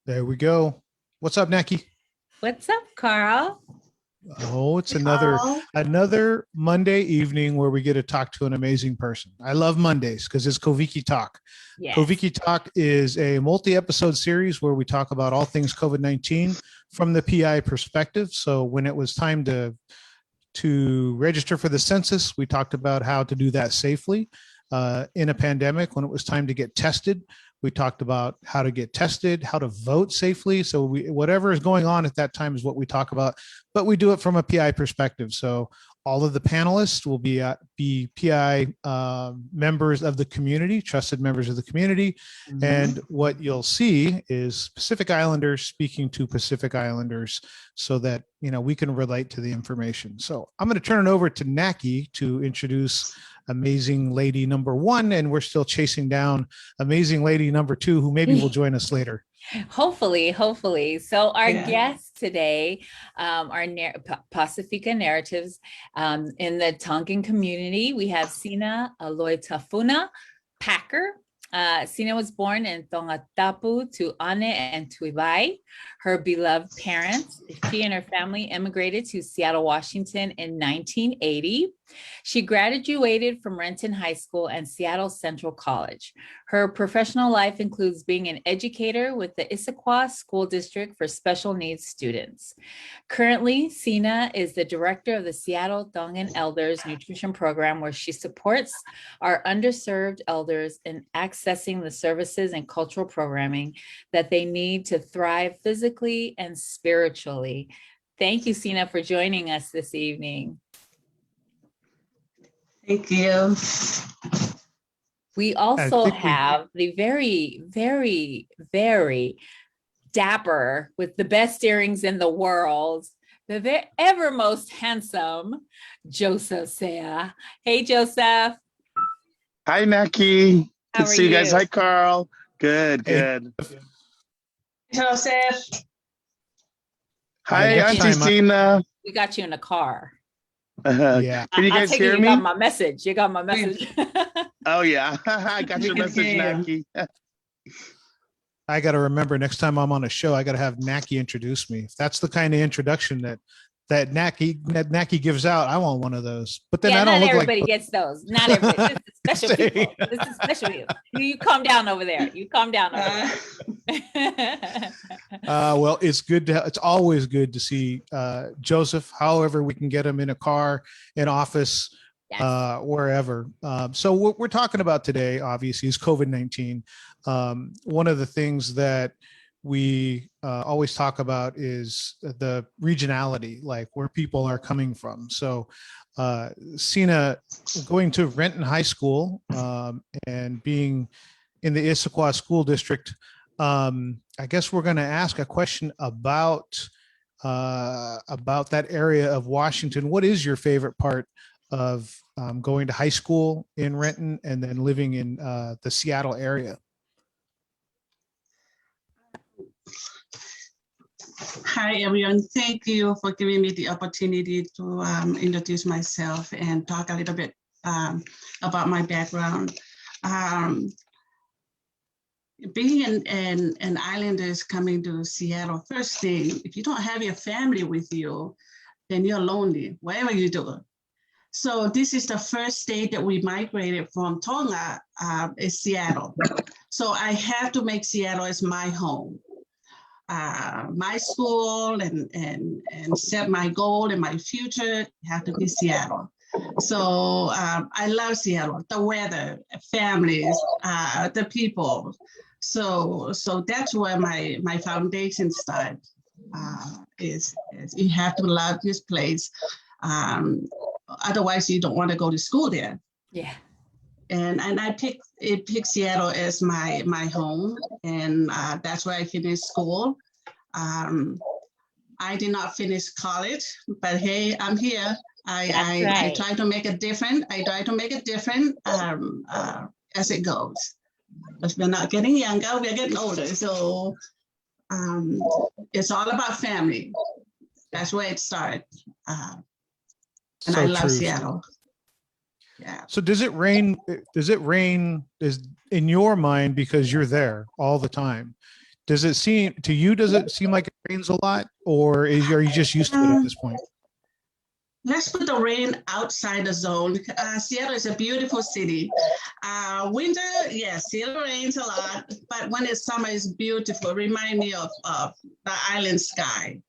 There we go. What's up, Nackie? What's up, Carl? Oh, it's another Carl. another Monday evening where we get to talk to an amazing person. I love Mondays because it's Koviki Talk. Yes. Koviki Talk is a multi-episode series where we talk about all things COVID-19 from the PI perspective. So when it was time to register for the census, we talked about how to do that safely in a pandemic. When it was time to get tested, we talked about how to get tested, how to vote safely. So whatever is going on at that time is what we talk about, but we do it from a PI perspective. So all of the panelists will be PI members of the community, trusted members of the community. And what you'll see is Pacific Islanders speaking to Pacific Islanders so that, we can relate to the information. So I'm going to turn it over to Nackie to introduce amazing lady number one, and we're still chasing down amazing lady number two, who maybe will join us later. Hopefully. So our Yeah. guests today are Pasifika narratives in the Tongan community. We have Sina Aloitafuna Packer. Sina was born in Tongan to Ane and Tuibai. Her beloved parents, she and her family immigrated to Seattle, Washington in 1980. She graduated from Renton High School and Seattle Central College. Her professional life includes being an educator with the Issaquah School District for Special Needs Students. Currently, Sina is the director of the Seattle Tongan Elders Nutrition Program, where she supports our underserved elders in accessing the services and cultural programming that they need to thrive physically and spiritually. Thank you, Sina, for joining us this evening. Thank you. We also have the very dapper, with the best earrings in the world, the ever most handsome Joseph Seia. Hey, Joseph. Hi, Nackie. How Good to are see you guys. you? Hi, Carl. Good. Joseph. Hi, next Auntie time Sina. We got you in the car. Yeah. Can you I'll guys take hear it. You me? got my message. You got my message. Oh, yeah. I got We your can message, hear Nackie. I got to remember next time I'm on a show, I got to have Nackie introduce me. If that's the kind of introduction that Nackie gives out, I want one of those. But then Yeah, I don't not look everybody like gets those. Not everybody. This is special Say. people. This is special people. You calm down over there. You calm down over there. Well, it's always good to see Joseph, however we can get him in a car, in office, Yes. wherever. So what we're talking about today, obviously, is COVID-19. One of the things that we always talk about is the regionality, like where people are coming from. So Sina, going to Renton High School and being in the Issaquah School District, I guess we're going to ask a question about that area of Washington. What is your favorite part of going to high school in Renton and then living in the Seattle area? Hi, everyone. Thank you for giving me the opportunity to introduce myself and talk a little bit about my background. Being an islander is coming to Seattle, first thing, if you don't have your family with you, then you're lonely, wherever you do. So this is the first state that we migrated from Tonga, is Seattle. So I have to make Seattle as my home. My school and set my goal and my future have to be Seattle. So I love Seattle, the weather, families, the people. So that's where my foundation start. Is you have to love this place. Otherwise, you don't want to go to school there. Yeah. And I picked Seattle as my home, and that's where I finished school. I did not finish college, but hey, I'm here. I try to make it different. I try to make it different as it goes. But we're not getting younger, we're getting older. So it's all about family. That's where it starts. And So I love true. Seattle. Yeah. So does it rain? Is in your mind, because you're there all the time? Does it seem to you? Does it seem like it rains a lot, or are you just used to it at this point? Let's put the rain outside the zone. Seattle is a beautiful city. Winter, yes, Seattle rains a lot, but when it's summer, it's beautiful. Remind me of the island sky.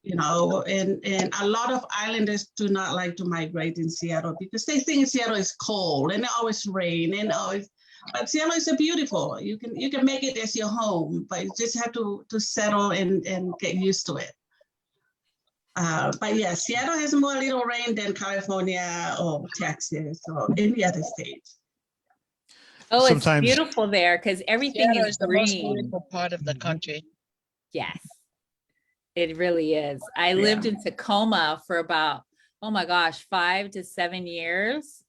You know, and a lot of islanders do not like to migrate in Seattle because they think Seattle is cold and it always rain and always. But Seattle is a beautiful. You can make it as your home, but you just have to settle and get used to it. But yeah, Seattle has more little rain than California or Texas or any other state. Oh, Sometimes- it's beautiful there because everything Seattle is is the most green. beautiful part of the country. Yes, it really is. I lived in Tacoma for about, oh my gosh, 5 to 7 years.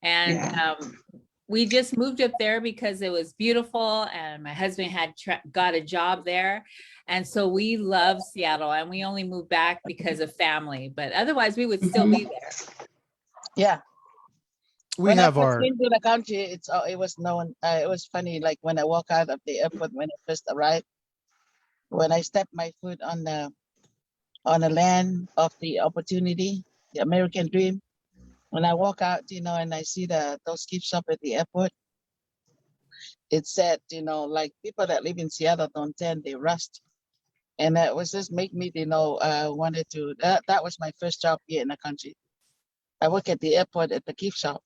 And we just moved up there because it was beautiful and my husband had got a job there. And so we love Seattle and we only moved back because of family, but otherwise we would still be there. Yeah. We When have I our first came to the country, it was known. It was funny, like when I walk out of the airport when I first arrived, when I stepped my foot on the land of the opportunity, the American dream. When I walk out, and I see those gift shop at the airport, it said, like people that live in Seattle don't tend, they rust. And that was just make me, wanted to, that was my first job here in the country. I work at the airport at the gift shop.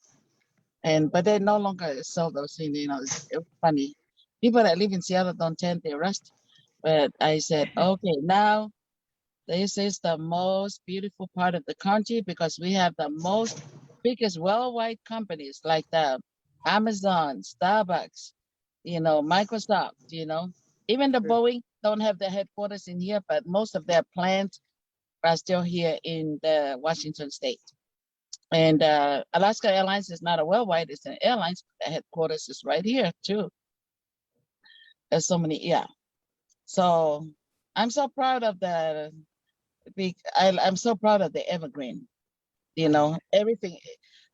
But they no longer sell those things, it's funny. People that live in Seattle don't tend, they rust. But I said, okay, now this is the most beautiful part of the country because we have the most biggest worldwide companies like the Amazon, Starbucks, Microsoft, even the Boeing don't have their headquarters in here, but most of their plants are still here in the Washington state. And Alaska Airlines is not a worldwide, it's an airlines, but the headquarters is right here too. There's so many, yeah. So I'm so proud of I'm so proud of the evergreen, everything.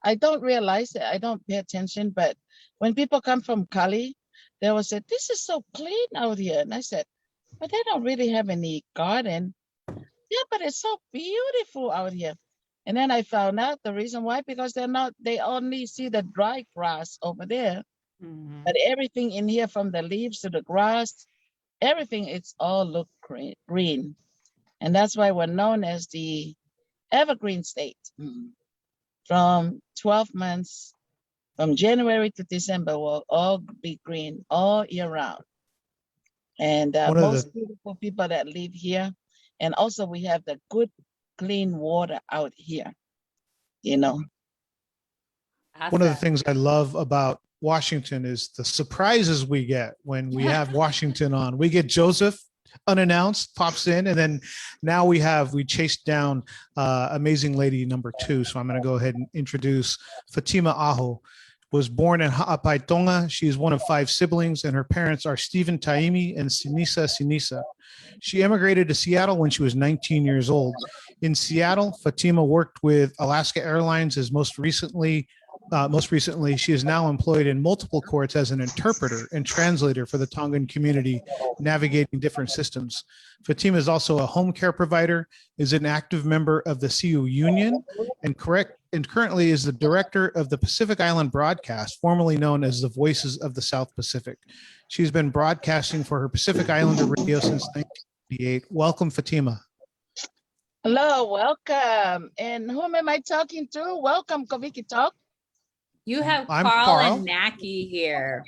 I don't realize it, I don't pay attention, but when people come from Cali, they will say, this is so clean out here. And I said, but they don't really have any garden. Yeah, but it's so beautiful out here. And then I found out the reason why, because they only see the dry grass over there. Mhm. But everything in here, from the leaves to the grass, everything, it's all look green. And that's why we're known as the evergreen state. From 12 months, from January to December, will all be green all year round. And most beautiful people that live here. And also we have the good, clean water out here, One of the things I love about Washington is the surprises we get when we have Washington on. We get Joseph unannounced, pops in, and then now we chased down amazing lady number 2. So I'm going to go ahead and introduce Fatima Aho. Was born in Ha'apai, Tonga. She is one of 5 siblings, and her parents are Stephen Taimi and Sinisa. She immigrated to Seattle when she was 19 years old. In Seattle, Fatima worked with Alaska Airlines as most recently, she is now employed in multiple courts as an interpreter and translator for the Tongan community, navigating different systems. Fatima is also a home care provider, is an active member of the CU Union, and currently is the director of the Pacific Island Broadcast, formerly known as the Voices of the South Pacific. She's been broadcasting for her Pacific Islander radio since 1998. Welcome, Fatima. Hello, welcome. And whom am I talking to? Welcome, Koviki Talk. You have I'm Carl Carl. and Nackie here.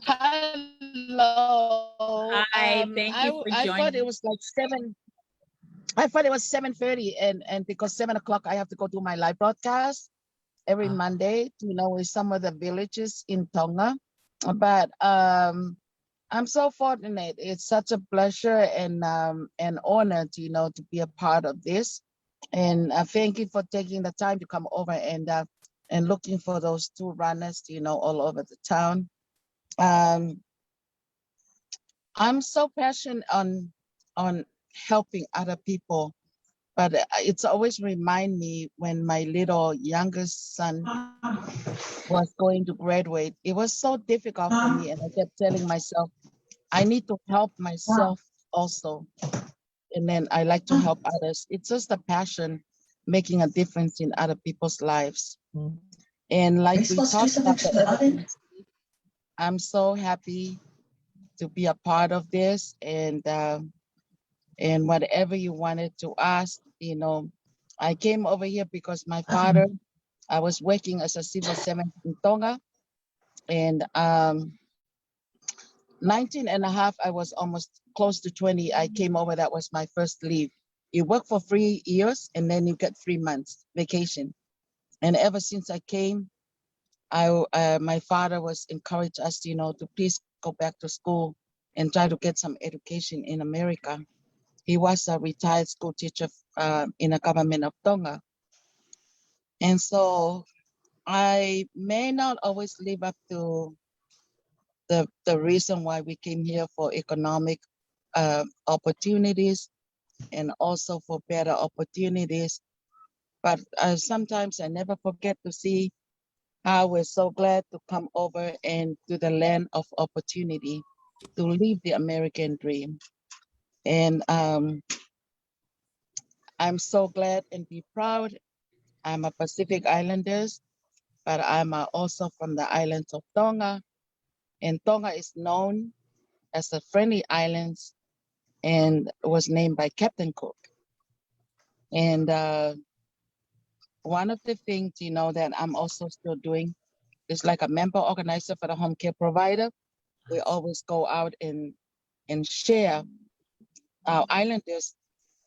Hello. Hi, thank you for I joining. thought it was like 7. I thought it was 7:30, and because 7 o'clock I have to go do my live broadcast every Monday, with some of the villages in Tonga. But I'm so fortunate. It's such a pleasure and an honor to be a part of this. And thank you for taking the time to come over and looking for those 2 runners, all over the town. I'm so passionate on helping other people, but it's always remind me when my little youngest son was going to graduate. It was so difficult for me, and I kept telling myself, I need to help myself also. And then I like to help others. It's just a passion, making a difference in other people's lives. And like we talked about, I'm so happy to be a part of this. And whatever you wanted to ask, you know, I came over here because my father, I was working as a civil servant in Tonga, and 19 and a half, I was almost close to 20. I came over, that was my first leave. You work for 3 years and then you get 3 months vacation. And ever since I came, my father was encouraged us, you know, to please go back to school and try to get some education in America. He was a retired school teacher in the government of Tonga. And so I may not always live up to the reason why we came here for economic opportunities and also for better opportunities. But sometimes I never forget to see how we're so glad to come over and to the land of opportunity to live the American dream. And I'm so glad and be proud. I'm a Pacific Islander, but I'm also from the islands of Tonga. And Tonga is known as a friendly island and was named by Captain Cook. And one of the things, you know, that I'm also still doing is like a member organizer for the home care provider. We always go out and share our islanders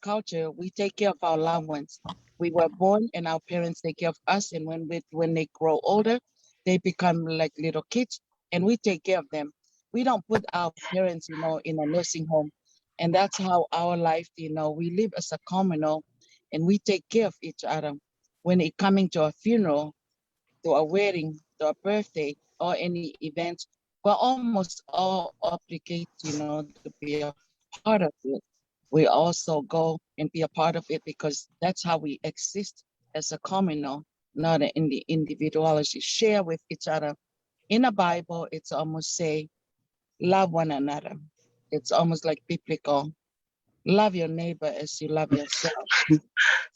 culture. We take care of our loved ones. We were born and our parents take care of us. And when they grow older, they become like little kids and we take care of them. We don't put our parents, you know, in a nursing home. And that's how our life, you know, we live as a communal and we take care of each other. When it coming to a funeral, to a wedding, to a birthday, or any event, we're almost all obligated, you know, to be a part of it. We also go and be a part of it because that's how we exist as a communal, not in the individuality. Share with each other. In the Bible, it's almost say, love one another. It's almost like biblical. Love your neighbor as you love yourself.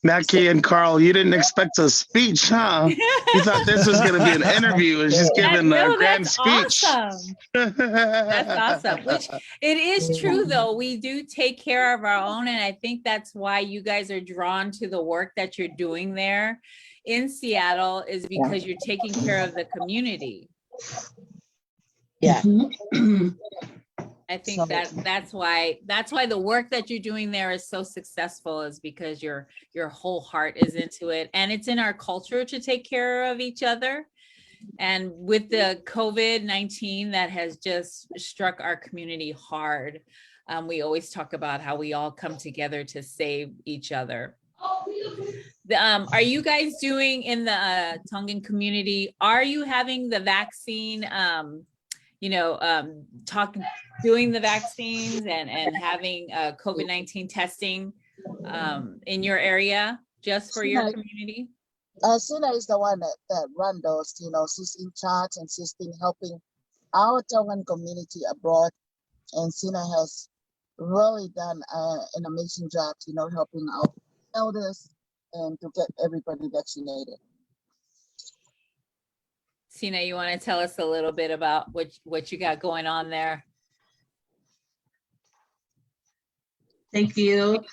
Nackie and Carl, you didn't expect a speech, huh? You thought this was going to be an interview and she's giving a grand That's speech. awesome. That's awesome. Which it is true though. We do take care of our own. And I think that's why you guys are drawn to the work that you're doing there in Seattle is because you're taking care of the community. Yeah. I think that's why the work that you're doing there is so successful is because your whole heart is into it. And it's in our culture to take care of each other. And with the COVID-19 that has just struck our community hard, we always talk about how we all come together to save each other. Are you guys doing in the Tongan community, are you having the vaccine, doing the vaccines and having COVID-19 testing in your area just for your community? Sina is the one that run those, you know, she's in charge and she's been helping our Tongan community abroad. And Sina has really done an amazing job, you know, helping our elders and to get everybody vaccinated. Sina, you want to tell us a little bit about what you got going on there? Thank you.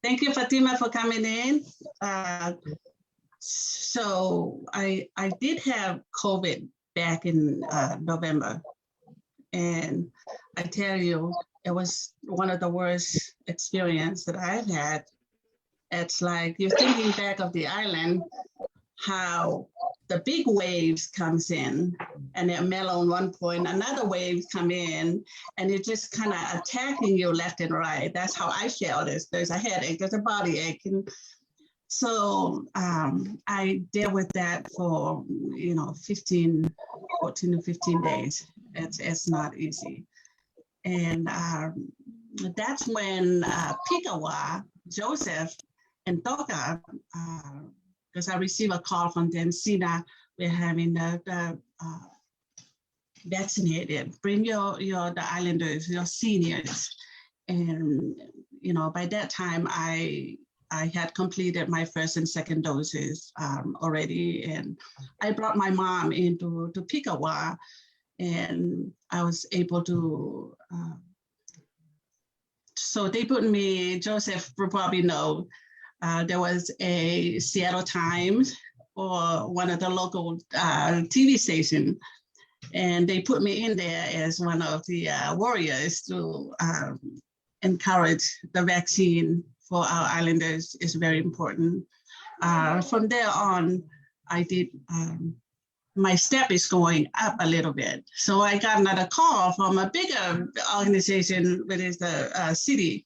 Thank you, Fatima, for coming in. So I did have COVID back in November. And I tell you, it was one of the worst experiences that I've had. It's like you're thinking back of the island, how the big waves comes in and they're mellow on one point, another wave come in and it's just kind of attacking you left and right. That's how I felt it. There's a headache, there's a body ache. And so I dealt with that for, 14 to 15 days. It's not easy. And that's when Pikawa, Joseph, and Toka, because I received a call from them, Sina, we're having the vaccinated. Bring the islanders, your seniors. And, you know, by that time, I had completed my first and second doses already. And I brought my mom into to Pikawa, and I was able to, so they put me, Joseph will probably know, there was a Seattle Times or one of the local TV stations, and they put me in there as one of the warriors to encourage the vaccine for our islanders is very important. From there on, I did, my step is going up a little bit. So I got another call from a bigger organization, which is the city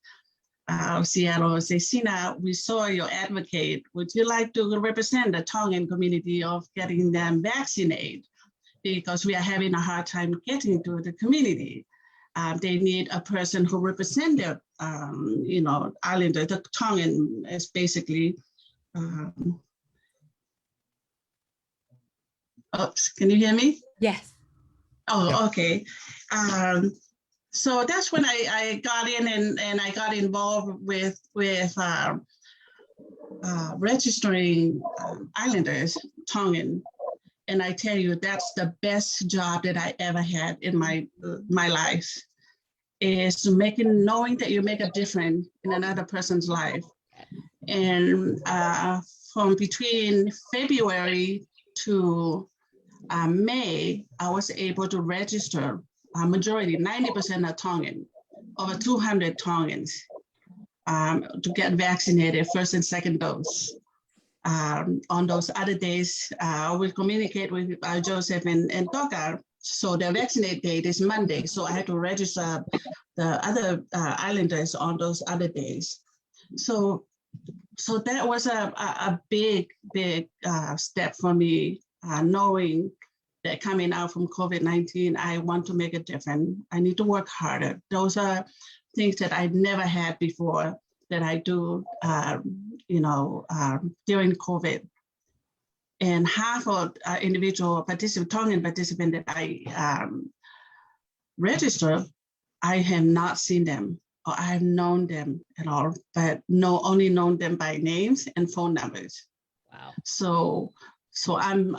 of Seattle. Say, Sina, we saw your advocate. Would you like to represent the Tongan community of getting them vaccinated? Because we are having a hard time getting to the community. They need a person who represents their, you know, islander. The Tongan is basically, oops, can you hear me? Yes. Oh, okay. So that's when I got in and I got involved with registering islanders, Tongan. And I tell you, that's the best job that I ever had in my life, is knowing that you make a difference in another person's life. And from between February to May, I was able to register a majority, 90% are Tongan, over 200 Tongans to get vaccinated first and second dose. On those other days, we communicate with Joseph and Toka. So the vaccinate date is Monday. So I had to register the other islanders on those other days. So that was a big step for me, knowing that coming out from COVID-19, I want to make a difference. I need to work harder. Those are things that I never had before that I do, you know, during COVID. And half of individual Tongan participants that I registered, I have not seen them or I have known them at all, but only known them by names and phone numbers. Wow. So I'm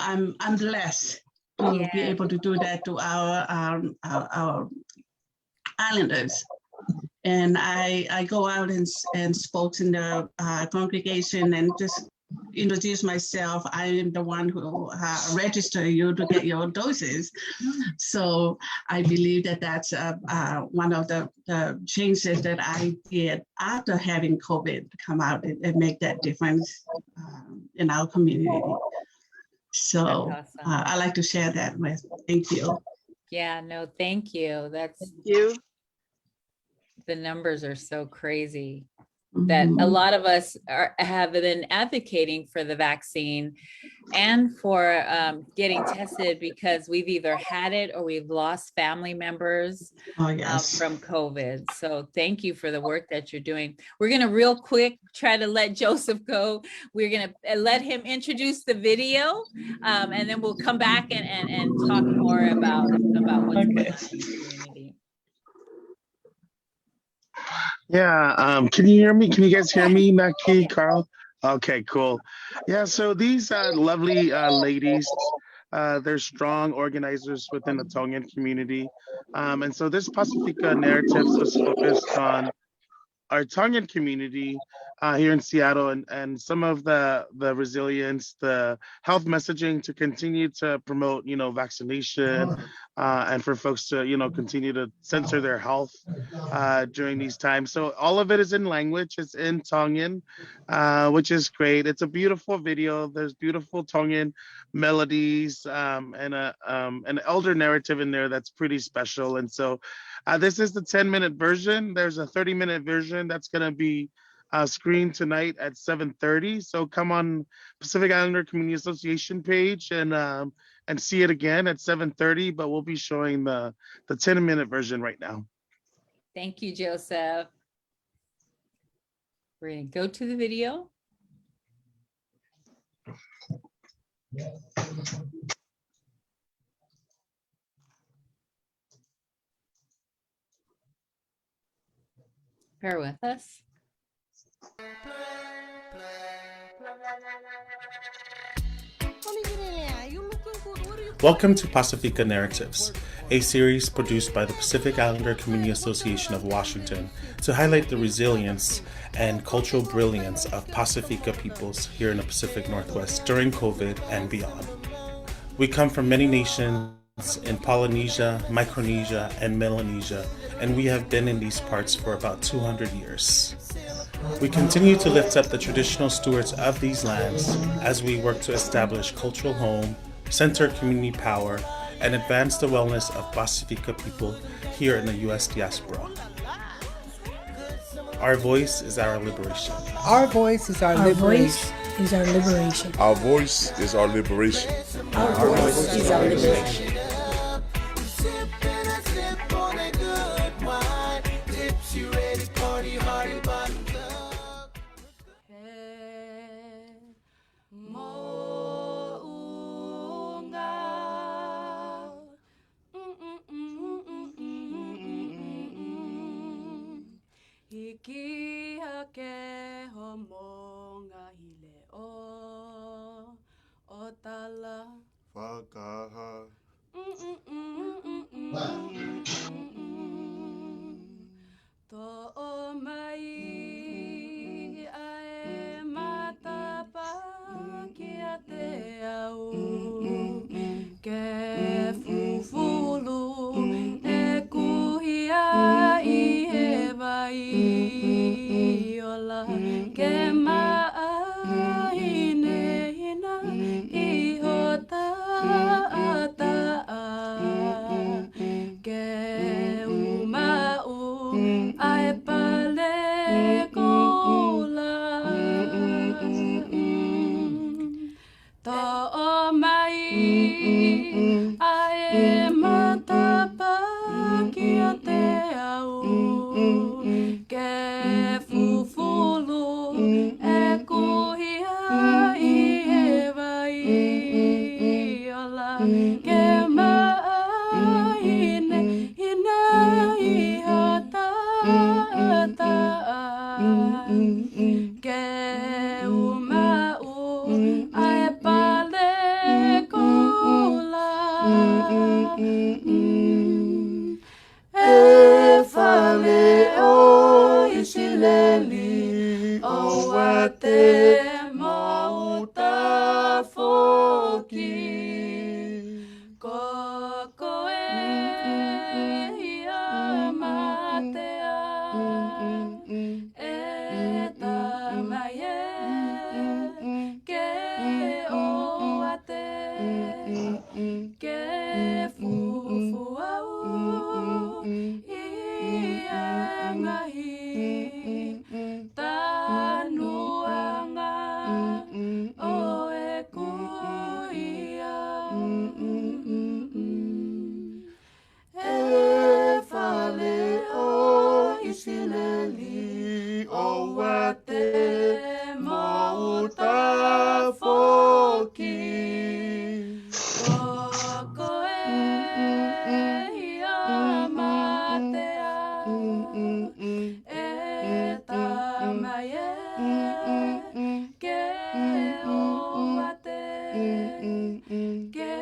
blessed to be able to do that to our islanders. And I go out and spoke in the congregation and just introduce myself. I am the one who register you to get your doses. So I believe that that's one of the changes that I did after having COVID come out and make that difference in our community. So That's awesome. I like to share that with. Thank you. Yeah, no, thank you. Thank you. The numbers are so crazy that a lot of us have been advocating for the vaccine and for getting tested because we've either had it or we've lost family members from COVID. So thank you for the work that you're doing. We're going to real quick try to let Joseph go. We're going to let him introduce the video and then we'll come back and talk more about what's going on in the community. Yeah, can you hear me? Can you guys hear me, Nackie, Carl? Okay, cool. Yeah, so these lovely ladies, they're strong organizers within the Tongan community. And so this Pasifika narratives was focused on our Tongan community here in Seattle and some of the resilience, the health messaging to continue to promote, you know, vaccination and for folks to, you know, continue to censor their health during these times. So all of it is in language. It's in Tongan, which is great. It's a beautiful video. There's beautiful Tongan melodies and an elder narrative in there that's pretty special. And so this is the 10-minute version. There's a 30-minute version that's going to be screened tonight at 7:30. So come on Pacific Islander Community Association page and see it again at 7:30. But we'll be showing the 10-minute version right now. Thank you, Joseph. We're going to go to the video. Bear with us. Welcome to Pasifika Narratives, a series produced by the Pacific Islander Community Association of Washington to highlight the resilience and cultural brilliance of Pasifika peoples here in the Pacific Northwest during COVID and beyond. We come from many nations in Polynesia, Micronesia, and Melanesia, and we have been in these parts for about 200 years. We continue to lift up the traditional stewards of these lands as we work to establish cultural home, center community power, and advance the wellness of Pasifika people here in the U.S. diaspora. Our voice is our liberation. Our voice is our liberation. Is our liberation. Our voice is our liberation. Our voice is our liberation. Hiki hake homonga hile o tala Wakaha. To o mai ae matapa kia te au ke fufulu e kuhia i he vai ola ke maahine hina i hota ata ke umau ai pale kola to o mai ae matapa kia te au ke fufulu e kuhia i he vai ola ke maahine hina i hata ata ke umau ai pale kola e fale o isileli o wate mauta foki koko e ia matea e tamaye ke o ate ke fufu au ia ngahi tanuanga o e kuia e fale o isileli o wate mauta foki koko e ia matea e tamaye ke o ate ke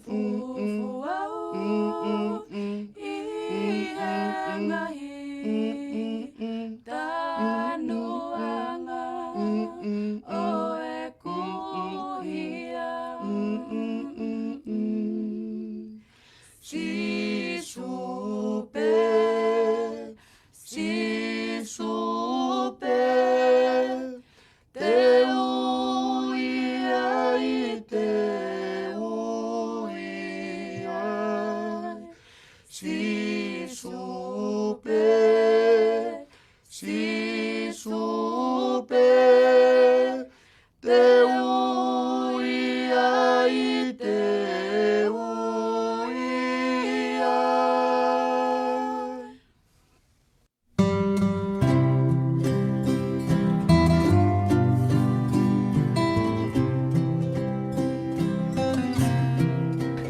fufu au i he ngahi tanuanga o e kuhia si supe te uia i te uia si supe te uia i te uia.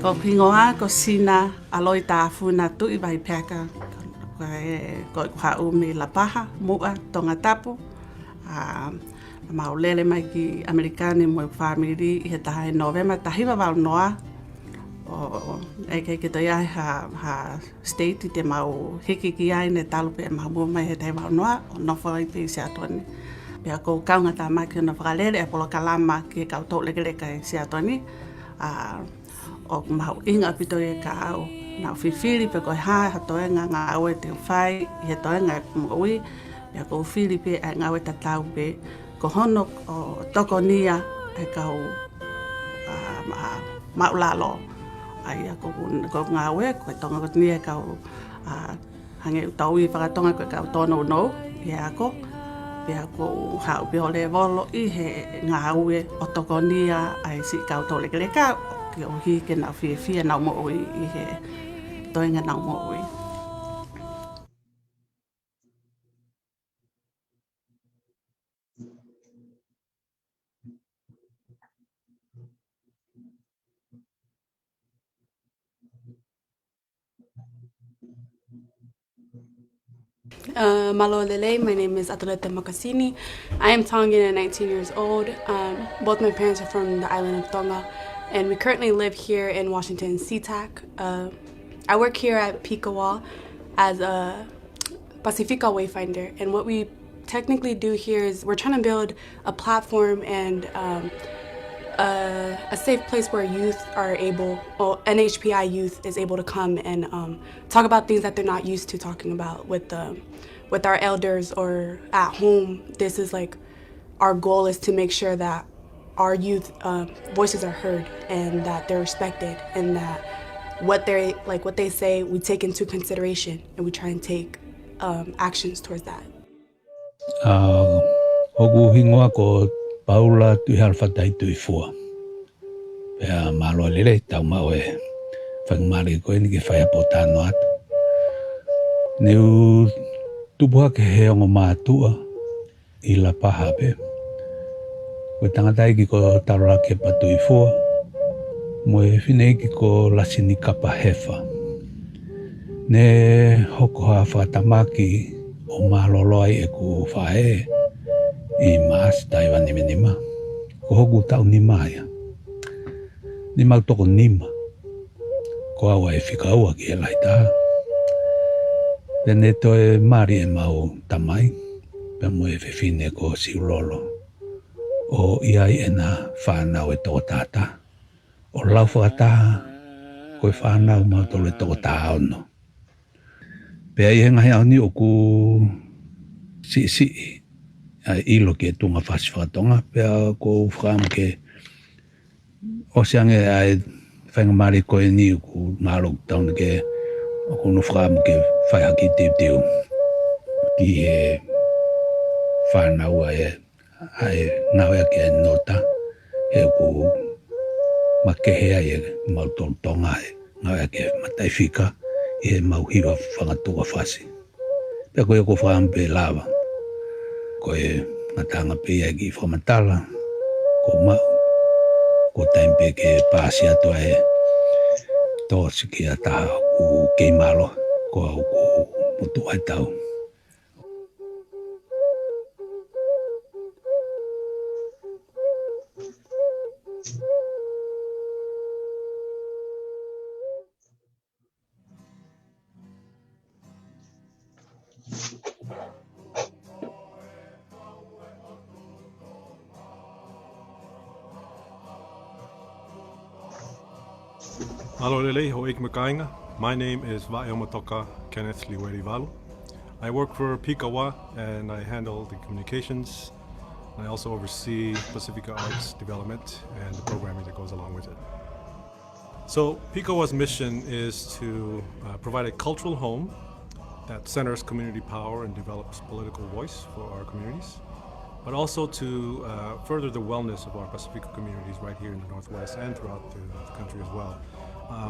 Ko pingoa ko Sina Aloitafuna tui vai peka. ko hau me la paha mua tonga tapu maulele mai ki Amerikani mo family I he taha November tahiwa wau noa o ke to ia ha state I te mau hiki ki ai ne talu pe mau mai he tahiwa noa o no foi pe se atoni pea ko kaunga ta mai ki no whakalele e polo kalama ki kau tau lekeleka e se atoni o mau inga pito e ka au na whiwhiri pe koe hae hatoenga ngā aue te whai I he toenga e kumui pea ko whiwhiri pe e ngā aue tatau pe ko hono o toko nia e kau maulalo ai ko ngā aue koe tonga ko nia e kau hange utau I whakatonga koe kau tono no I ako pea ko hau pe o le volo I he ngā aue o toko nia ai si kau tau lekeleka ki o hi ke na whiwhia nau mo ui I he toenga nau mo ui. Malo Lele, my name is Aloitafuna. I am Tongan and 19 years old. Both my parents are from the island of Tonga, and we currently live here in Washington, SeaTac. I work here at Pikawa as a Pasifika wayfinder, and what we technically do here is we're trying to build a platform and a safe place where youth are able, or NHPI youth is able to come and talk about things that they're not used to talking about with our elders or at home. This is like our goal is to make sure that our youth voices are heard and that they're respected and that what they say we take into consideration and we try and take actions towards that. Ogu hingoa ko Paula tu halfatai tu ifua. Pea malo lele tau mau e whangmari koe ni ke whaiapotano atu. Neu tupuha ke heongo mātua I la paha pe. Koe tangatai ki ko tarora ke patu ifua. Mo e whine ki ko lasini kapa hefa. Ne hoko ha whatamaki o maloloi e ku whae I maas taiwa nima. Ko hoku tau nima ia. Nima toko nima. Ko awa e whikaua ki e laita. Pene toe mari e mau tamai. Pe mo e whiwhine ko siulolo. O iai e na whanau e toko tata. O lau whakataha. Ko e whanau mau tolo e toko taha ono. Pea I hengahi au ni o ku si ilo ke tunga whasi whakatonga. Pea ko whakam ke o siange ai whangamari koe ni ku mārok tauna ke o ku no whakam ke whaihaki tiu ki he whanau ai ngawea ke nota he ku makehea I mau tonga ngawea ke Pasifika I he mau hiwa whangatoa whasi. Pea koe ko whakam pe lava. Koe ngatanga pe ia ki whamatala ko mau. Ko taimpe ke pāsi ato e tōsi ki a taha ku kei malo ko au ku mutu ai tau. Alolele ho ik makainga. My name is Vaeomatoka Kenneth Liweri-Valu. I work for Pikawa and I handle the communications. I also oversee Pasifika Arts development and the programming that goes along with it. So Pikawa's mission is to provide a cultural home that centers community power and develops political voice for our communities, but also to further the wellness of our Pasifika communities right here in the Northwest and throughout the country as well.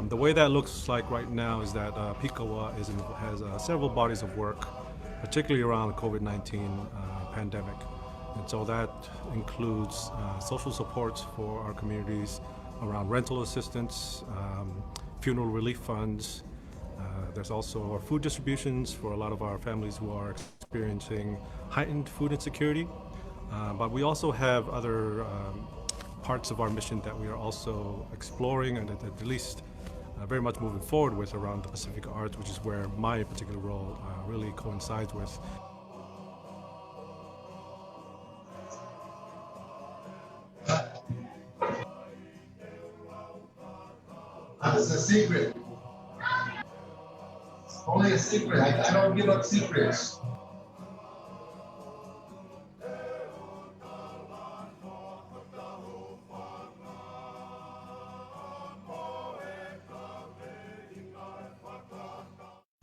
The way that looks like right now is that Pikawa has several bodies of work, particularly around the COVID-19 pandemic. And so that includes social supports for our communities around rental assistance, funeral relief funds, There's also our food distributions for a lot of our families who are experiencing heightened food insecurity. But we also have other parts of our mission that we are also exploring and at least very much moving forward with around the Pasifika arts, which is where my particular role really coincides with. It's a secret. Only a secret. I don't give up secrets.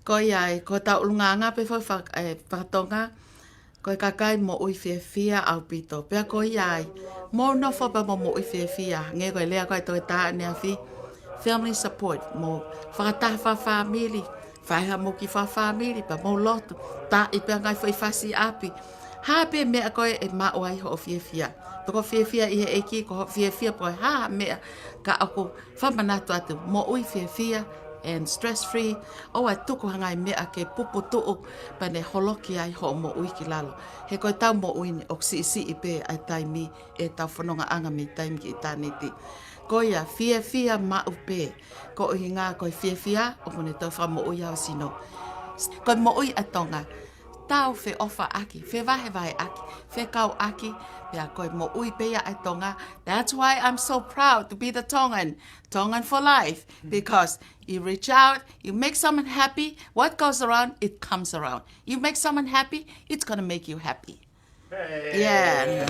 Ko ia ko ta ulunganga pe whakatonga ko kakai mo ui fia au pito pe ko ia mo no fo pa mo ui fia nge ko lea ko to ta ne fi family support mo whakatafa family whaiha mo ki family pa mo lotu ta i pe ngai foi fasi api ha pe me ko e ma o ai ho fia ko fia i e ki ko fia po ha me ka ako whamanatu atu mo ui fia and stress free o ai tuku hangai mea ke pupu tuu pane holoki ai ho mo ui ki lalo he koe tau mo ui ni oksi i pe ai taimi e tau whanonga anga me taimi ki i tāneti ko ia fia ma upe ko uhi ngā koe fia o kone tau wha mo ui au sino koe mo ui atonga tau fe ofa aki, fe vahe aki, fe kau aki, pea koe mo ui pea ai tonga. That's why I'm so proud to be the Tongan for life, because you reach out, you make someone happy, what goes around, it comes around. You make someone happy, it's gonna make you happy. Hey. Yeah.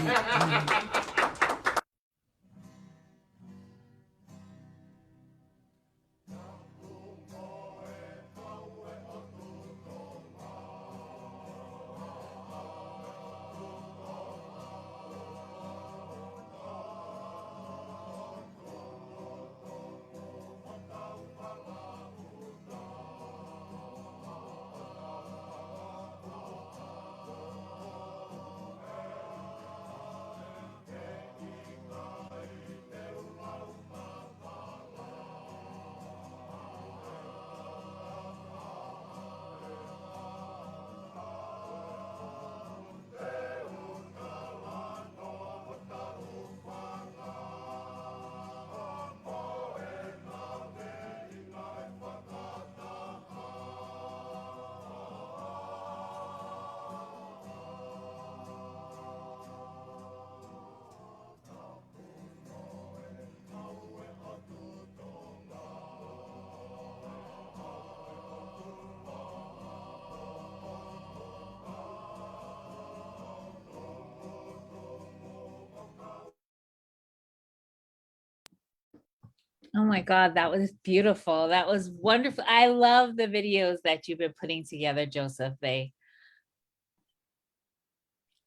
Oh my God, that was beautiful. That was wonderful. I love the videos that you've been putting together, Joseph.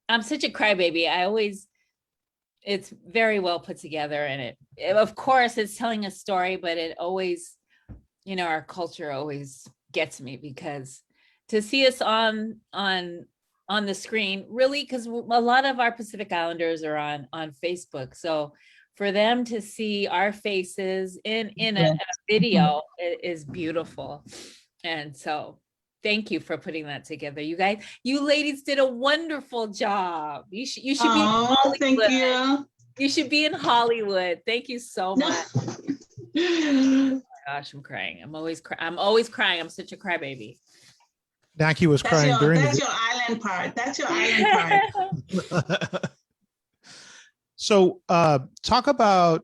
I'm such a crybaby. It's very well put together, and it of course it's telling a story, but it always, our culture always gets me, because to see us on the screen, really, because a lot of our Pacific Islanders are on Facebook, so for them to see our faces in a video is beautiful. And so thank you for putting that together. You guys, you ladies did a wonderful job. You should be in Hollywood. Thank you. You should be in Hollywood. Thank you so much. Oh my gosh, I'm crying. I'm always crying. I'm such a crybaby. Nackie was crying during That's your island part. That's your island part. So talk about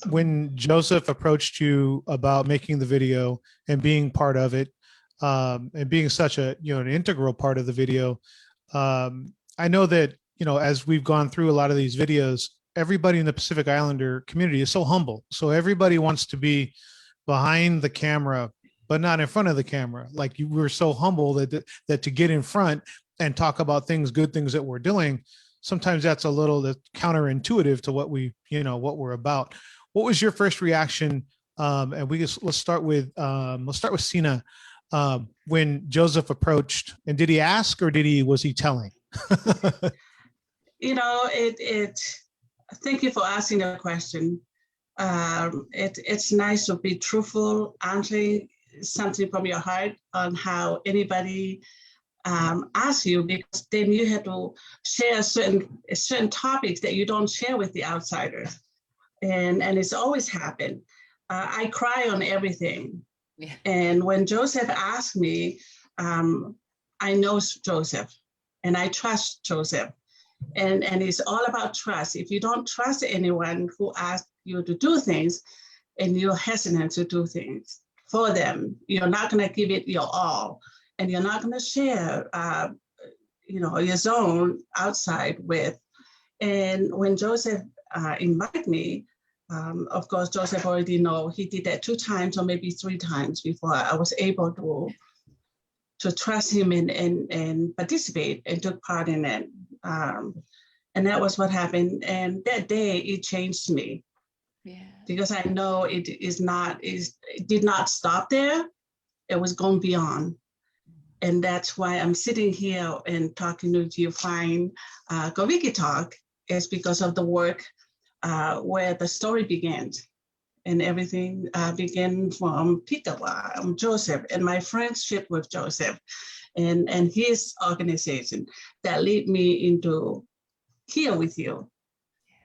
when Joseph approached you about making the video and being part of it, and being such an integral part of the video. I know that, as we've gone through a lot of these videos, everybody in the Pacific Islander community is so humble. So everybody wants to be behind the camera, but not in front of the camera. Like you were so humble that to get in front and talk about good things that we're doing, sometimes that's a little counterintuitive to what what we're about. What was your first reaction? And let's start with Sina. When Joseph approached, and did he ask or was he telling? Thank you for asking that question. It's nice to be truthful, answering something from your heart on how anybody asks you, because then you have to share certain topics that you don't share with the outsiders. And it's always happened. I cry on everything. Yeah. And when Joseph asked me, I know Joseph and I trust Joseph. And it's all about trust. If you don't trust anyone who asks you to do things and you're hesitant to do things for them, you're not going to give it your all. And you're not going to share, your zone outside with. And when Joseph invited me, of course, Joseph already know he did that 2 times or maybe 3 times before I was able to trust him and participate and took part in it. And that was what happened. And that day it changed me. Yeah. Because I know it did not stop there. It was going beyond. And that's why I'm sitting here and talking with you fine. Koviki talk is because of the work where the story begins. And everything began from Pikawa, Joseph, and my friendship with Joseph and his organization that lead me into here with you.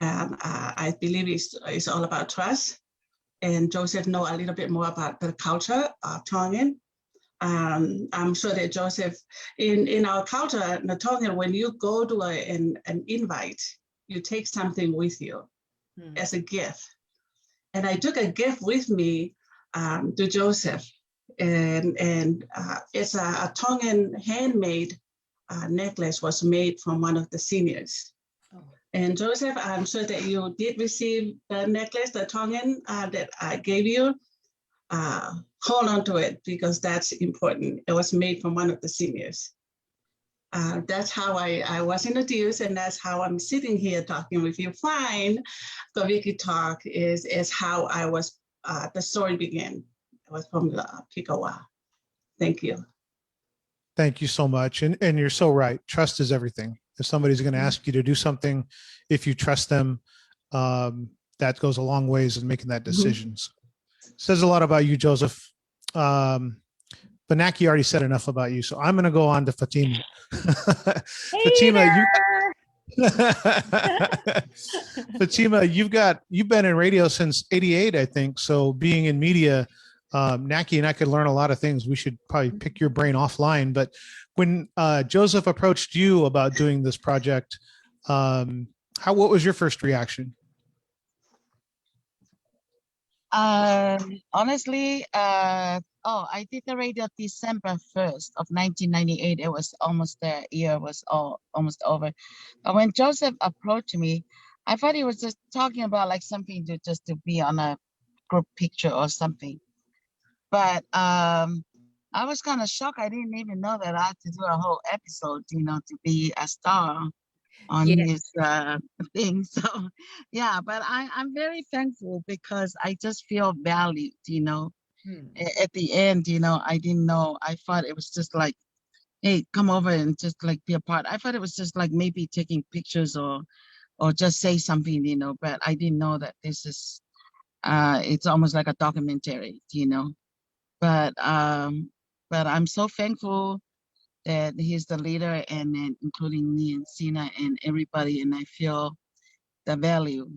I believe it's all about trust. And Joseph know a little bit more about the culture of Tongan. I'm sure that Joseph, in our culture, in the Tongan, when you go to an invite, you take something with you as a gift. And I took a gift with me to Joseph, and it's a Tongan handmade necklace was made from one of the seniors. Oh. And Joseph, I'm sure that you did receive the necklace, the Tongan that I gave you. Hold on to it because that's important. It was made from one of the seniors. That's how I was introduced, and that's how I'm sitting here talking with you. Fine, Koviki talk is how I was. The story began. It was from Pikawa. Thank you. Thank you so much, and you're so right. Trust is everything. If somebody's going to ask you to do something, if you trust them, that goes a long ways in making that decisions. Says a lot about you, Joseph. But Nackie already said enough about you, so I'm going to go on to Fatima. Fatima, Fatima, you've been in radio since '88, I think. So being in media, Nackie and I could learn a lot of things. We should probably pick your brain offline. But when Joseph approached you about doing this project, what was your first reaction? Honestly, I did the radio December 1st of 1998. It was almost the year was almost over. But when Joseph approached me, I thought he was just talking about like something to be on a group picture or something. But I was kind of shocked. I didn't even know that I had to do a whole episode, to be a star on his thing. So yeah, but I'm very thankful because I just feel valued, At the end, I didn't know. I thought it was just like, hey, come over and just like be a part. I thought it was just like maybe taking pictures or just say something, but I didn't know that this is it's almost like a documentary, But I'm so thankful that he's the leader, and including me and Sina and everybody, and I feel the value,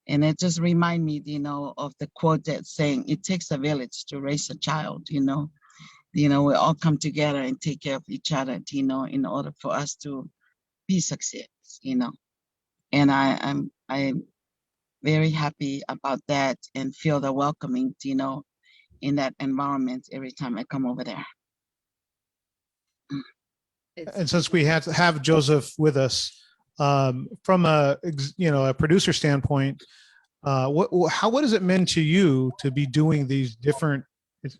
and it just remind me, of the quote that's saying, it takes a village to raise a child, we all come together and take care of each other, in order for us to be success, and I'm very happy about that and feel the welcoming, in that environment every time I come over there. And since we have Joseph with us, from a producer standpoint, what does it mean to you to be doing these different?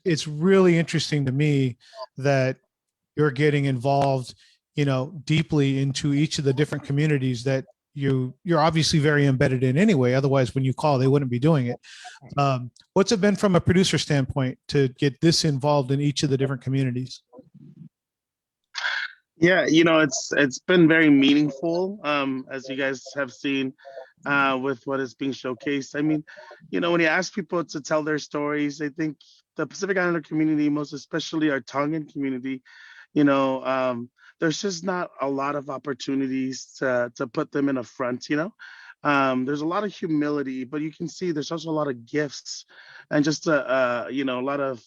It's really interesting to me that you're getting involved, deeply into each of the different communities that you're obviously very embedded in anyway. Otherwise, when you call, they wouldn't be doing it. What's it been from a producer standpoint to get this involved in each of the different communities? Yeah, it's been very meaningful, as you guys have seen, with what is being showcased. I mean, when you ask people to tell their stories, I think the Pacific Islander community, most especially our Tongan community, you know, there's just not a lot of opportunities to put them in a front. There's a lot of humility, but you can see there's also a lot of gifts and just a lot of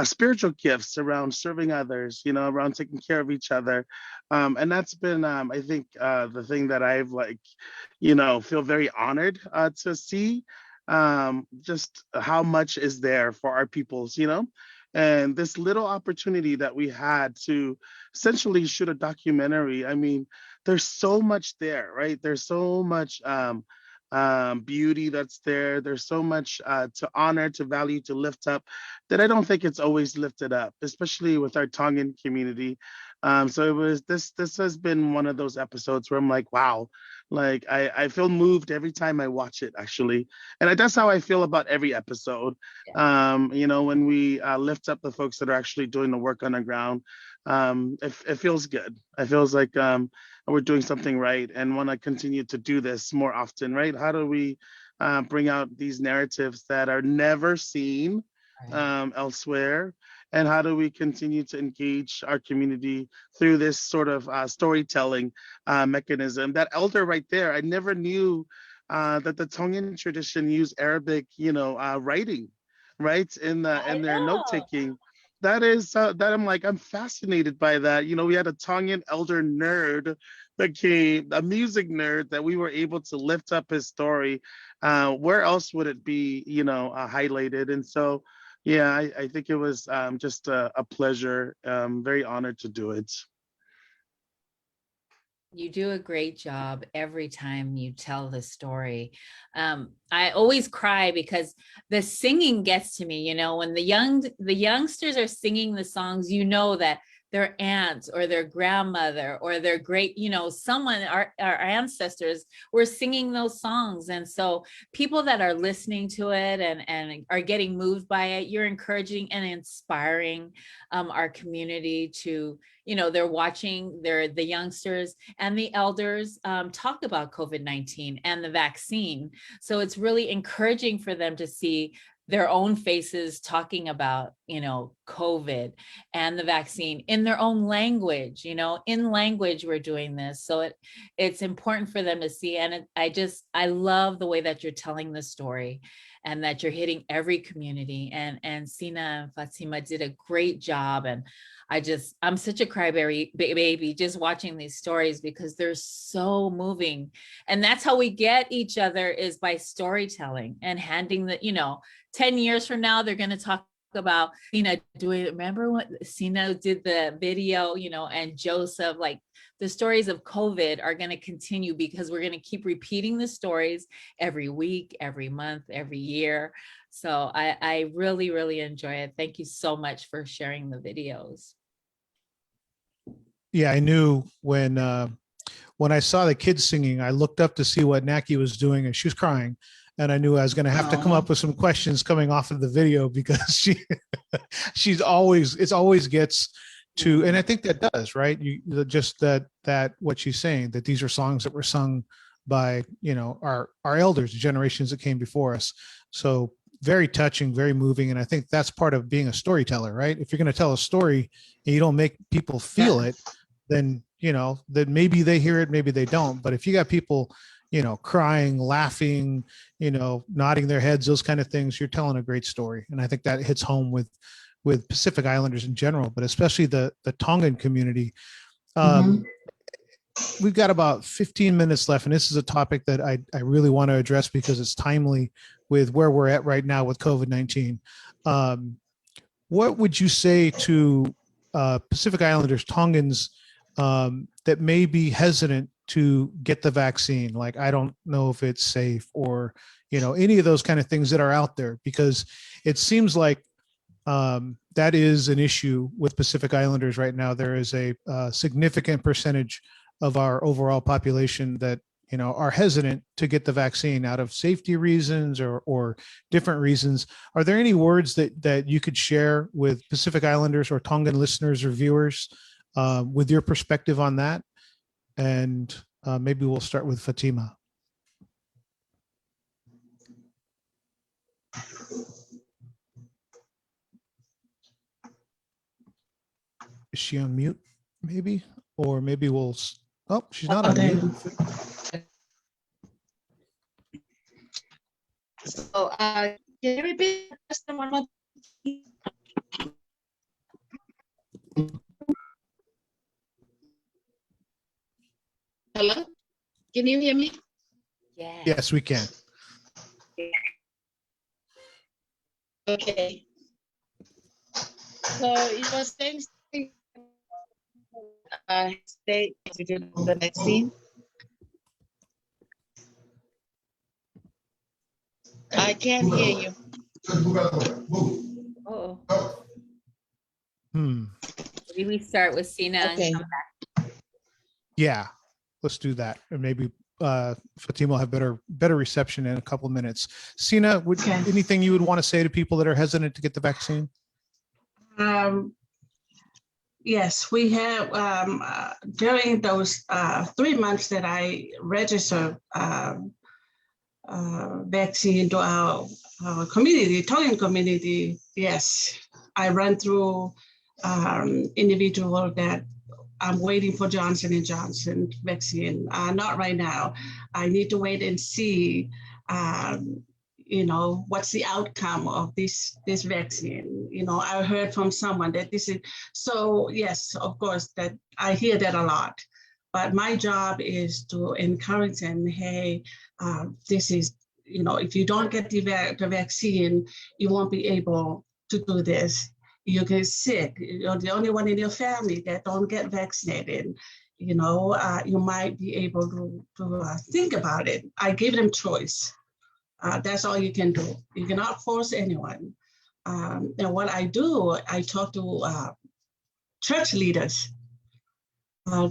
spiritual gifts around serving others, around taking care of each other. And that's been, I think, the thing that I've feel very honored to see, just how much is there for our peoples. And this little opportunity that we had to essentially shoot a documentary. I mean, there's so much there, right? There's so much beauty that's there. There's so much to honor, to value, to lift up that I don't think it's always lifted up, especially with our Tongan community. So it was this has been one of those episodes where I'm like, wow, like I feel moved every time I watch it, actually. And that's how I feel about every episode. When we lift up the folks that are actually doing the work on the ground, it feels good. It feels like we're doing something right and want to continue to do this more often, right? How do we bring out these narratives that are never seen elsewhere? And how do we continue to engage our community through this sort of storytelling mechanism? That elder right there, I never knew that the Tongan tradition used Arabic, writing, right, in their note taking. That is that I'm fascinated by that. We had a Tongan elder nerd that came, a music nerd that we were able to lift up his story. Where else would it be, highlighted? And so, yeah, I think it was just a pleasure. Very honored to do it. You do a great job every time you tell the story. I always cry because the singing gets to me, when the youngsters are singing the songs, that their aunt or their grandmother or their great, someone, our ancestors were singing those songs. And so people that are listening to it and are getting moved by it, you're encouraging and inspiring our community to, they're watching, the youngsters and the elders talk about COVID-19 and the vaccine. So it's really encouraging for them to see their own faces talking about, COVID and the vaccine in their own language, in language we're doing this. So it's important for them to see. And I love the way that you're telling the story and that you're hitting every community. And Sina and Fatima did a great job. And I'm such a crybaby baby just watching these stories because they're so moving. And that's how we get each other, is by storytelling and handing 10 years from now, they're going to talk about, remember what Sina did the video, and Joseph, like the stories of COVID are going to continue because we're going to keep repeating the stories every week, every month, every year. So I really, really enjoy it. Thank you so much for sharing the videos. Yeah, I knew when I saw the kids singing, I looked up to see what Nackie was doing and she was crying. And I knew I was going to have to come up with some questions coming off of the video because it always gets to, and I think that does, right? Just that what she's saying, that these are songs that were sung by, our elders, generations that came before us. So very touching, very moving. And I think that's part of being a storyteller, right? If you're going to tell a story and you don't make people feel it, then, then maybe they hear it, maybe they don't. But if you got people, crying, laughing, nodding their heads, those kind of things, you're telling a great story. And I think that hits home with Pacific Islanders in general, but especially the Tongan community. We've got about 15 minutes left, and this is a topic that I really want to address because it's timely with where we're at right now with COVID-19. What would you say to Pacific Islanders, Tongans, that may be hesitant to get the vaccine? Like, I don't know if it's safe, or, any of those kind of things that are out there, because it seems like that is an issue with Pacific Islanders right now. There is a significant percentage of our overall population that, are hesitant to get the vaccine out of safety reasons or different reasons. Are there any words that you could share with Pacific Islanders or Tongan listeners or viewers with your perspective on that. And maybe we'll start with Fatima. Is she on mute, maybe? Or maybe we'll, oh, she's not on mute. So, can you repeat the question one more time? Hello? Can you hear me? Yeah. Yes, we can. Okay. So you were saying stay to the vaccine. I can't hear you. Oh, Hmm. maybe we start with Sina and Okay. come back. Yeah, let's do that. And maybe Fatima will have better reception in a couple minutes. Sina, anything you would want to say to people that are hesitant to get the vaccine? Yes, we have during those 3 months that I registered vaccine to our community, Tongan community. Yes, I ran through individual that I'm waiting for Johnson & Johnson vaccine. Not right now. I need to wait and see, what's the outcome of this vaccine. I heard from someone that this is, so yes, of course, that I hear that a lot. But my job is to encourage them, hey, this is, if you don't get the vaccine, you won't be able to do this. You get sick. You're the only one in your family that don't get vaccinated. You might be able to think about it. I give them choice. That's all you can do. You cannot force anyone. And what I do, I talk to church leaders.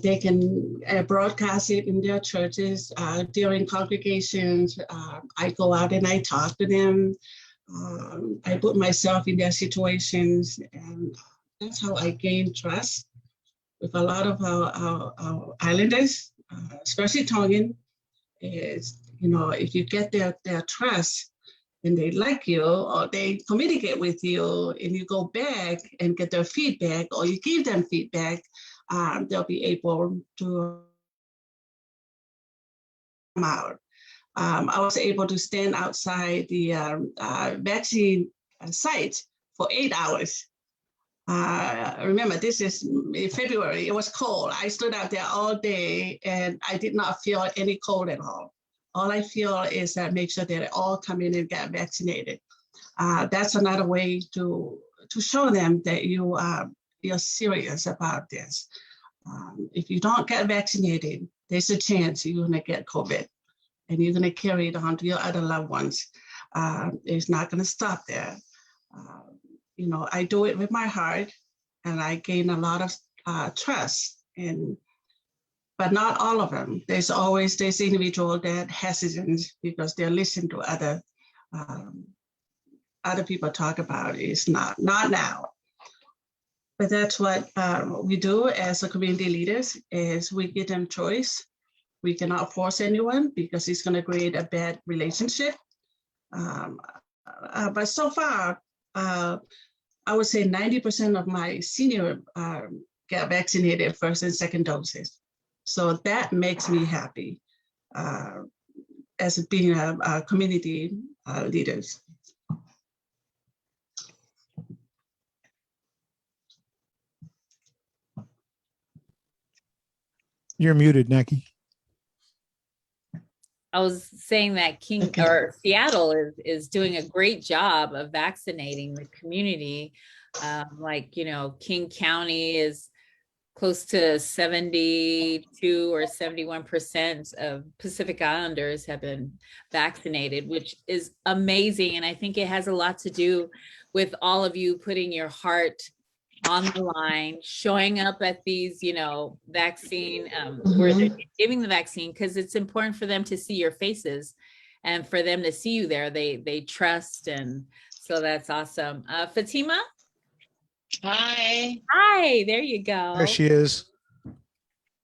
They can broadcast it in their churches during congregations. I go out and I talk to them. I put myself in their situations, and that's how I gain trust with a lot of our islanders, especially Tongan. Is, if you get their trust and they like you, or they communicate with you, and you go back and get their feedback, or you give them feedback, they'll be able to come out. I was able to stand outside the vaccine site for 8 hours. Remember, this is in February. It was cold. I stood out there all day, and I did not feel any cold at all. All I feel is that make sure that they all come in and get vaccinated. That's another way to show them that you're serious about this. If you don't get vaccinated, there's a chance you're going to get COVID, and you're going to carry it on to your other loved ones. It's not going to stop there. I do it with my heart, and I gain a lot of trust. But not all of them. There's always this individual that hesitant because they're listening to other people talk about. It's not now. But that's what we do as a community leaders, is we give them choice. We cannot force anyone because it's going to create a bad relationship. But so far, I would say 90% of my senior get vaccinated first and second doses. So that makes me happy as being a community leaders. You're muted, Nackie. I was saying that Seattle is doing a great job of vaccinating the community. King County is close to 72 or 71% of Pacific Islanders have been vaccinated, which is amazing. And I think it has a lot to do with all of you putting your heart on the line, showing up at these, vaccine, where they're giving the vaccine, because it's important for them to see your faces and for them to see you there. They trust. And so that's awesome. Fatima? Hi. Hi, there you go. There she is.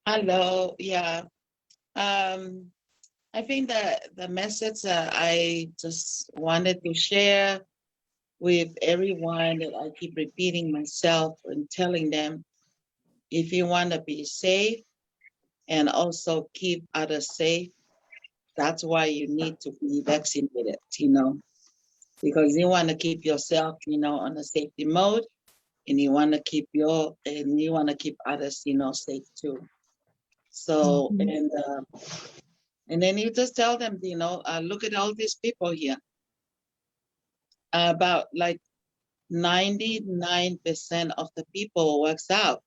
Hello. Yeah. I think that the message I just wanted to share with everyone that I keep repeating myself and telling them, if you want to be safe and also keep others safe, that's why you need to be vaccinated, because you want to keep yourself, on a safety mode, and you want to keep others, safe too. So, and then you just tell them, look at all these people here. About like 99% of the people works out,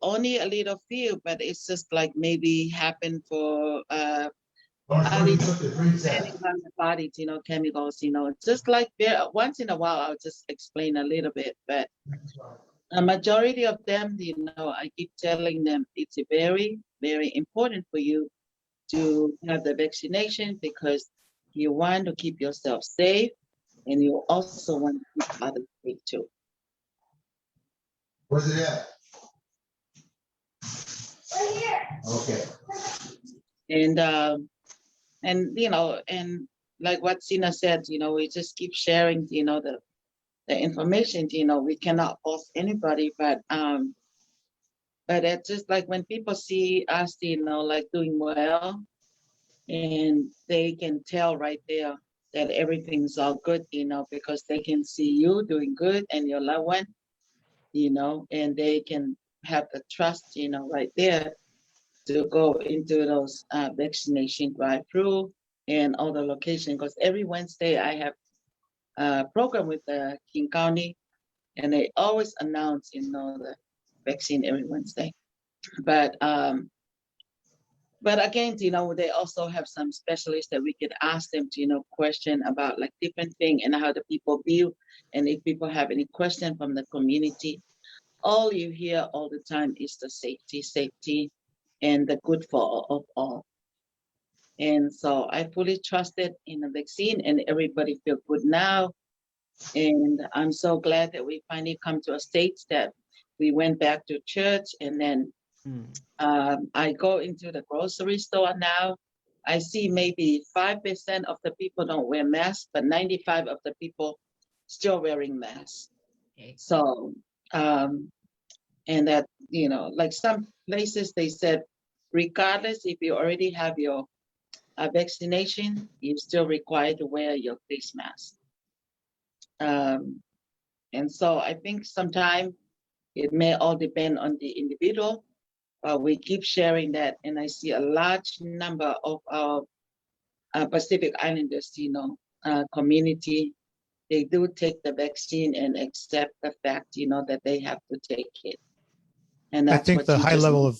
only a little few, but it's just like maybe happen for the body, chemicals, just like there once in a while, I'll just explain a little bit, but a majority of them, I keep telling them it's very, very important for you to have the vaccination because you want to keep yourself safe and you also want to keep others safe too. Where's it at? Right here. Okay. And and like what Sina said, we just keep sharing, the information, we cannot force anybody, but it's just like when people see us, like doing well, and they can tell right there that everything's all good, because they can see you doing good and your loved one, and they can have the trust, right there to go into those vaccination drive-through and other locations. Because every Wednesday I have a program with the King County, and they always announce, the vaccine every Wednesday. But again, they also have some specialists that we could ask them to, question about like different things and how the people view, and if people have any question from the community. All you hear all the time is the safety, and the good for of all. And so I fully trusted in the vaccine, and everybody feel good now. And I'm so glad that we finally come to a state that we went back to church, and then I go into the grocery store now. I see maybe 5% of the people don't wear masks, but 95% of the people still wearing masks. Okay. So, and that, like some places they said, regardless if you already have your vaccination, you're still required to wear your face mask. And so I think sometimes it may all depend on the individual. We keep sharing that, and I see a large number of our Pacific Islanders, community, they do take the vaccine and accept the fact, that they have to take it. And that's I think the high level of,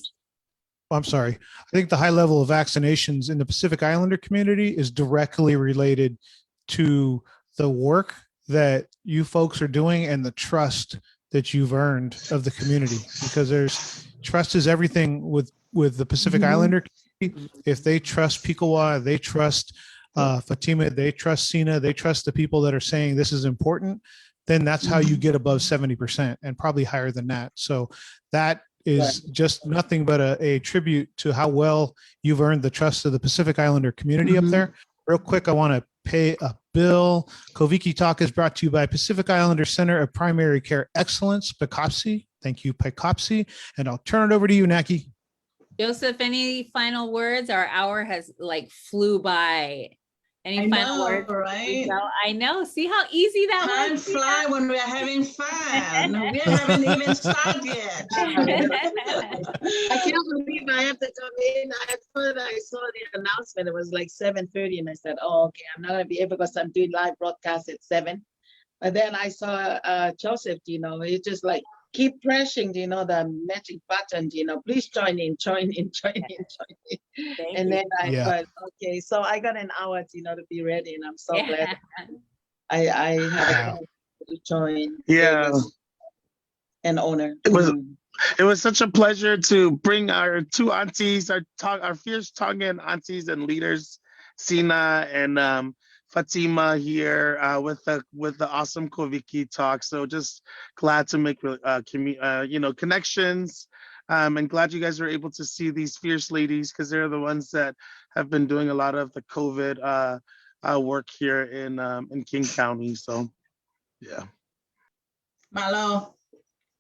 I'm sorry. I think the high level of vaccinations in the Pacific Islander community is directly related to the work that you folks are doing and the trust that you've earned of the community, because trust is everything with the Pacific Islander community. If they trust Pikawa, they trust Fatima, they trust Sina, they trust the people that are saying this is important, then that's how you get above 70% and probably higher than that. So that is just nothing but a tribute to how well you've earned the trust of the Pacific Islander community up there. Real quick, I want to pay a bill. Koviki Talk is brought to you by Pacific Islander Center of Primary Care Excellence, PICOPSI. Thank you, PICOPSI. And I'll turn it over to you, Nackie. Joseph, any final words? Our hour has like flew by. Any final words? Right? I know. See how easy that was? Time fly when we're having fun. We haven't even started yet. I can't believe I have to come in. I thought I saw the announcement. It was like 7:30, and I said, "Oh, okay, I'm not gonna be able because I'm doing live broadcast at 7." But then I saw Joseph. He just like keep pressing, the magic button. Please join in. And then I thought, okay, so I got an hour, to be ready, and I'm so glad I have a chance to join. Yeah. An honor. It was such a pleasure to bring our two aunties, our fierce Tongan aunties and leaders, Sina and Fatima here with the awesome Koviki talk. So just glad to make connections. And glad you guys are able to see these fierce ladies because they're the ones that have been doing a lot of the COVID work here in King County. So yeah. Malo.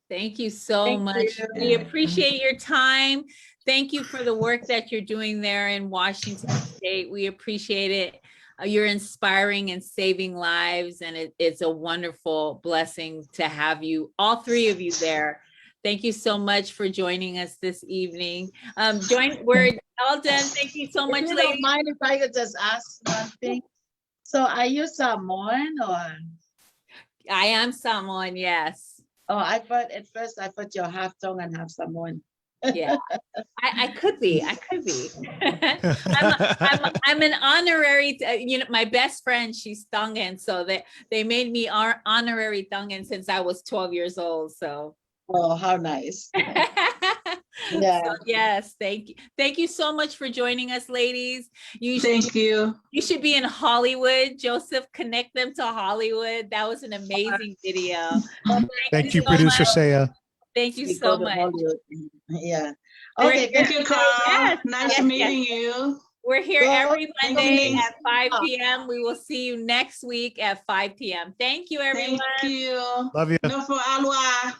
Thank you so Thank much. you. We appreciate your time. Thank you for the work that you're doing there in Washington State. We appreciate it. You're inspiring and saving lives, and it's a wonderful blessing to have you, all three of you there. Thank you so much for joining us this evening. We're all done. Thank you so much, If you ladies. don't mind if I could just ask one thing. So are you Samoan or? I am Samoan, yes. Oh, I thought at first I thought you're half Tongan, half Samoan. Yeah, I could be. I could be. I'm an honorary. My best friend, she's Tongan, so they made me honorary Tongan since I was 12 years old. So. Oh, how nice. Yeah. So, yes, thank you so much for joining us, ladies. Thank you. You should be in Hollywood. Joseph, connect them to Hollywood. That was an amazing video. Thank you, producer Seia. Thank you so much. Yeah. Okay. Thank you, Carl. Yes, Nice meeting you. We're here every Monday Thanks. at 5 p.m. We will see you next week at 5 p.m. Thank you, everyone. Thank you. Love you. No for Alwa.